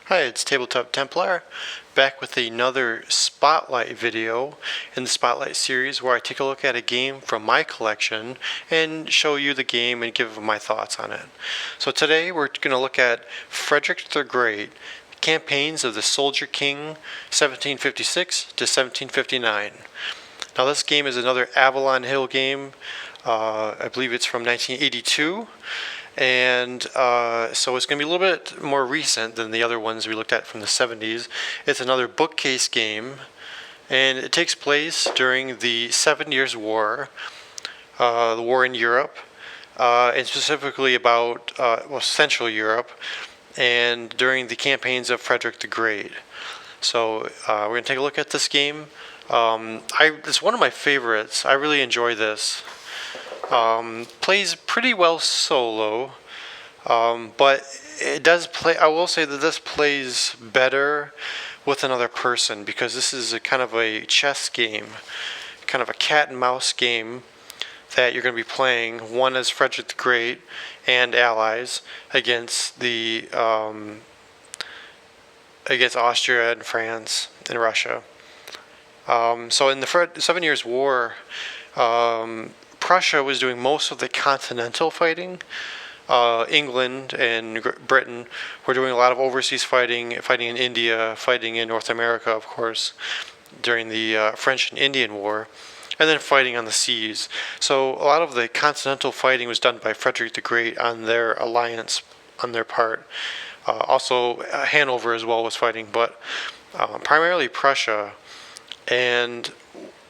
Hi, it's Tabletop Templar, back with another Spotlight video in the Spotlight series where I take a look at a game from my collection and show you the game and give my thoughts on it. So today we're going to look at Frederick the Great, Campaigns of the Soldier King 1756 to 1759. Now this game is another Avalon Hill game. I believe it's from 1982. And so it's going to be a little bit more recent than the other ones we looked at from the 70s. It's another bookcase game, and it takes place during the 7 Years' War, the war in Europe, and specifically about Central Europe, and during the campaigns of Frederick the Great. So we're going to take a look at this game. It's one of my favorites. I really enjoy this. Plays pretty well solo, but it does play. I will say that this plays better with another person because this is a kind of a chess game, kind of a cat and mouse game that you're going to be playing. One as Frederick the Great and allies against the against Austria and France and Russia. So in the 7 Years' War. Prussia was doing most of the continental fighting. England and Britain were doing a lot of overseas fighting in India, fighting in North America, of course, during the French and Indian War, and then fighting on the seas. So a lot of the continental fighting was done by Frederick the Great on their alliance, on their part. Also, Hanover as well was fighting, but primarily Prussia. And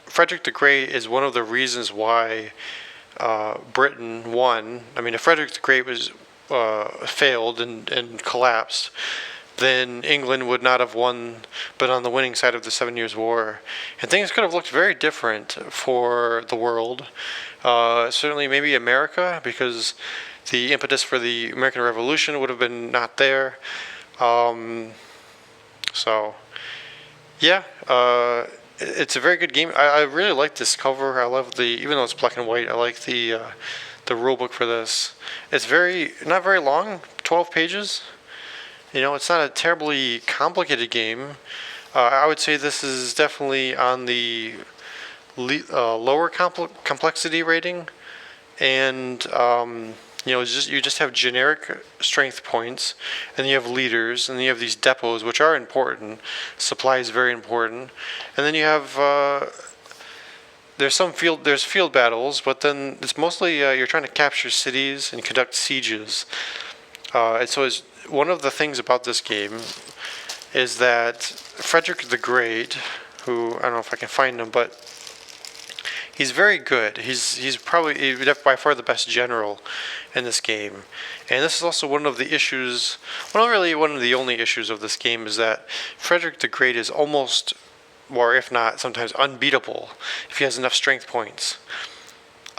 Frederick the Great is one of the reasons why Britain won. I mean, if Frederick the Great was failed and collapsed, then England would not have won, but on the winning side of the 7 Years' War. And things could have looked very different for the world. Certainly maybe America, because the impetus for the American Revolution would have been not there. It's a very good game. I really like this cover. I love even though it's black and white, I like the rule book for this. It's not very long, 12 pages. You know, it's not a terribly complicated game. I would say this is definitely on the lower complexity rating, and you just have generic strength points, and you have leaders, and you have these depots, which are important. Supply is very important, and then you have there's field battles, but then it's mostly you're trying to capture cities and conduct sieges. And so one of the things about this game is that Frederick the Great, who I don't know if I can find him, but he's very good. He's probably by far the best general in this game. And this is also one of the issues, well, really one of the only issues of this game is that Frederick the Great is almost, or if not, sometimes unbeatable if he has enough strength points.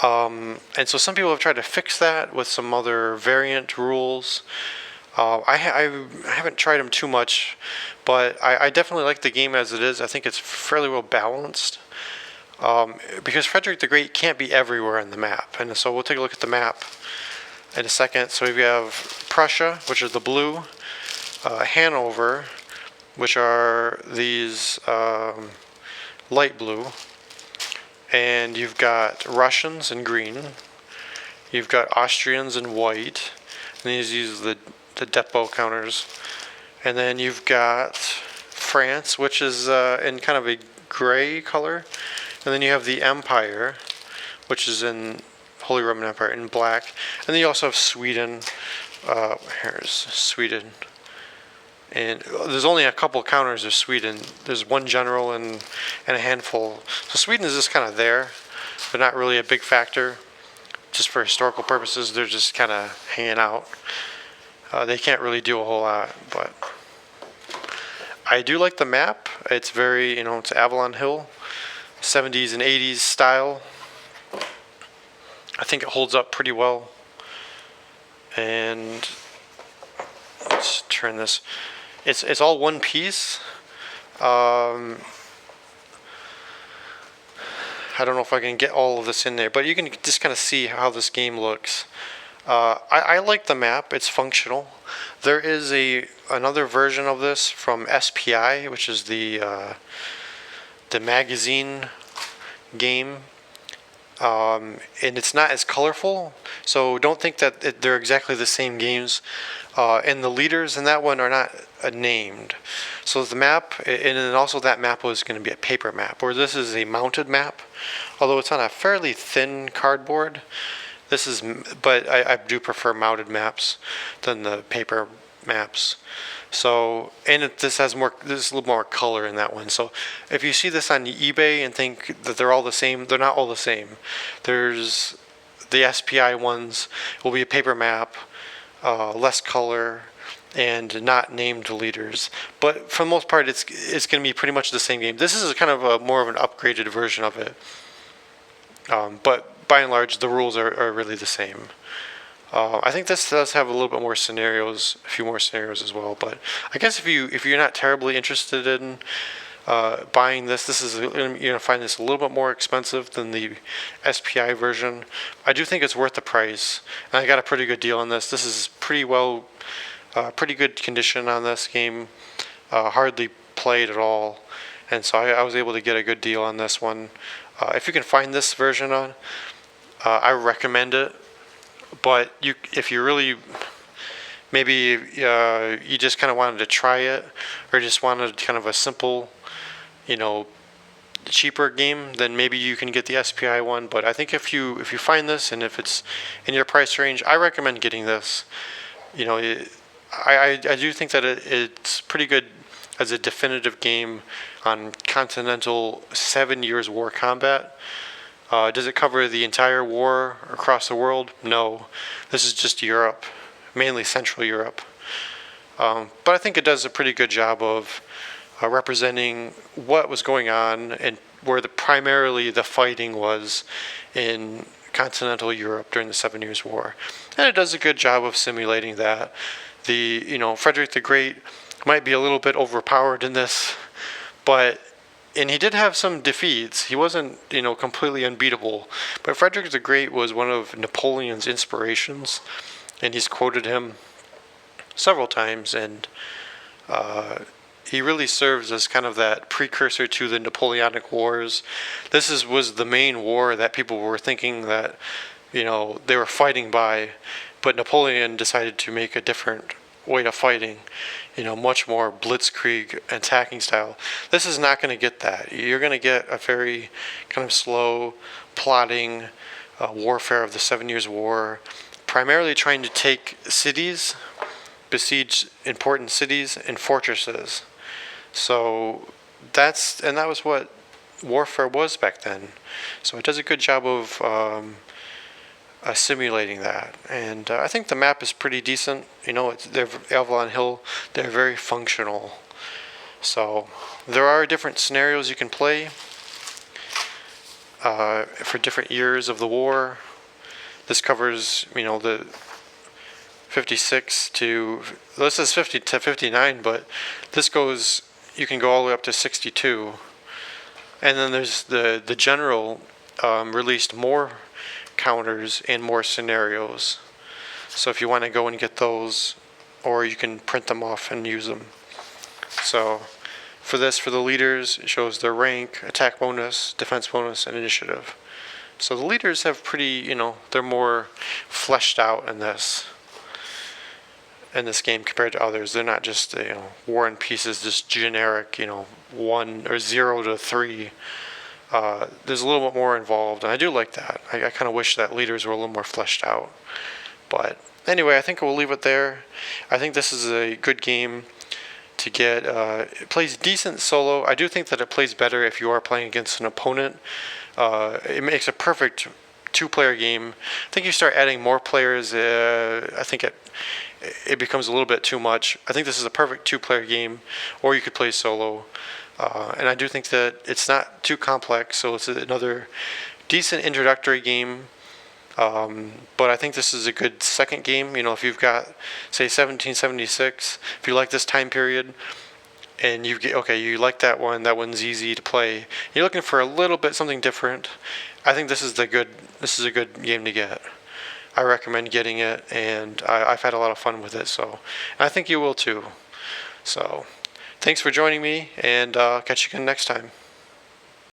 And so some people have tried to fix that with some other variant rules. I haven't tried them too much, but I definitely like the game as it is. I think it's fairly well balanced. Because Frederick the Great can't be everywhere on the map. And so we'll take a look at the map in a second. So we have Prussia, which is the blue, Hanover, which are these light blue, and you've got Russians in green, you've got Austrians in white, and these use the depot counters, and then you've got France, which is in kind of a gray color. And then you have the Empire, which is in Holy Roman Empire in black. And then you also have Sweden. Here's Sweden. And there's only a couple counters of Sweden. There's one general and a handful. So Sweden is just kind of there, but not really a big factor. Just for historical purposes, they're just kind of hanging out. They can't really do a whole lot, but I do like the map. It's it's Avalon Hill. 70s and 80s style. I think it holds up pretty well. And let's turn this. It's all one piece. I don't know if I can get all of this in there, but you can just kind of see how this game looks. I like the map. It's functional. There is another version of this from SPI, which is the magazine game, and it's not as colorful. So don't think that they're exactly the same games. And the leaders in that one are not named. So the map, and then also that map was going to be a paper map, where this is a mounted map, although it's on a fairly thin cardboard. But I do prefer mounted maps than the paper maps. So, and this has there's a little more color in that one. So, if you see this on eBay and think that they're all the same, they're not all the same. There's the SPI ones will be a paper map, less color, and not named leaders. But for the most part, it's going to be pretty much the same game. This is kind of more of an upgraded version of it. But by and large, the rules are really the same. I think this does have a little bit more scenarios, a few more scenarios as well. But I guess if you're not terribly interested in buying this is you're gonna find this a little bit more expensive than the SPI version. I do think it's worth the price, and I got a pretty good deal on this. This is pretty good condition on this game. Hardly played at all, and so I was able to get a good deal on this one. If you can find this version I recommend it. But if you really, maybe you just kind of wanted to try it, or just wanted kind of a simple, cheaper game, then maybe you can get the SPI one. But I think if you find this, and if it's in your price range, I recommend getting this. I do think that it's pretty good as a definitive game on continental 7 years war combat. Does it cover the entire war across the world? No. This is just Europe, mainly Central Europe. But I think it does a pretty good job of representing what was going on and where primarily the fighting was in continental Europe during the 7 Years' War. And it does a good job of simulating that. Frederick the Great might be a little bit overpowered in this, and he did have some defeats. He wasn't, completely unbeatable. But Frederick the Great was one of Napoleon's inspirations, and he's quoted him several times. And he really serves as kind of that precursor to the Napoleonic Wars. Was the main war that people were thinking that, they were fighting by, but Napoleon decided to make a different way of fighting, much more blitzkrieg attacking style. This is not going to get that. You're going to get a very kind of slow, plotting warfare of the 7 Years' War, primarily trying to take cities, besiege important cities and fortresses. So that was what warfare was back then. So it does a good job of simulating that, and I think the map is pretty decent. They're Avalon Hill. They're very functional. So there are different scenarios you can play for different years of the war. This covers, the 56 to this is 50 to 59, but you can go all the way up to 62, and then there's the general released more counters and more scenarios. So if you want to go and get those, or you can print them off and use them. So for the leaders, it shows their rank, attack bonus, defense bonus, and initiative. So the leaders have pretty, they're more fleshed out in this game compared to others. They're not just, War and Peace is just generic, 1 or 0 to 3. There's a little bit more involved, and I do like that. I kind of wish that leaders were a little more fleshed out. But anyway, I think we'll leave it there. I think this is a good game to get. It plays decent solo. I do think that it plays better if you are playing against an opponent. It makes a perfect two-player game. I think you start adding more players, I think it becomes a little bit too much. I think this is a perfect two-player game, or you could play solo. And I do think that it's not too complex, so it's another decent introductory game. But I think this is a good second game. If you've got, say, 1776, if you like this time period, and you like that one's easy to play. You're looking for a little bit something different. I think this is a good game to get. I recommend getting it, and I've had a lot of fun with it. So I think you will too. So thanks for joining me, and catch you again next time.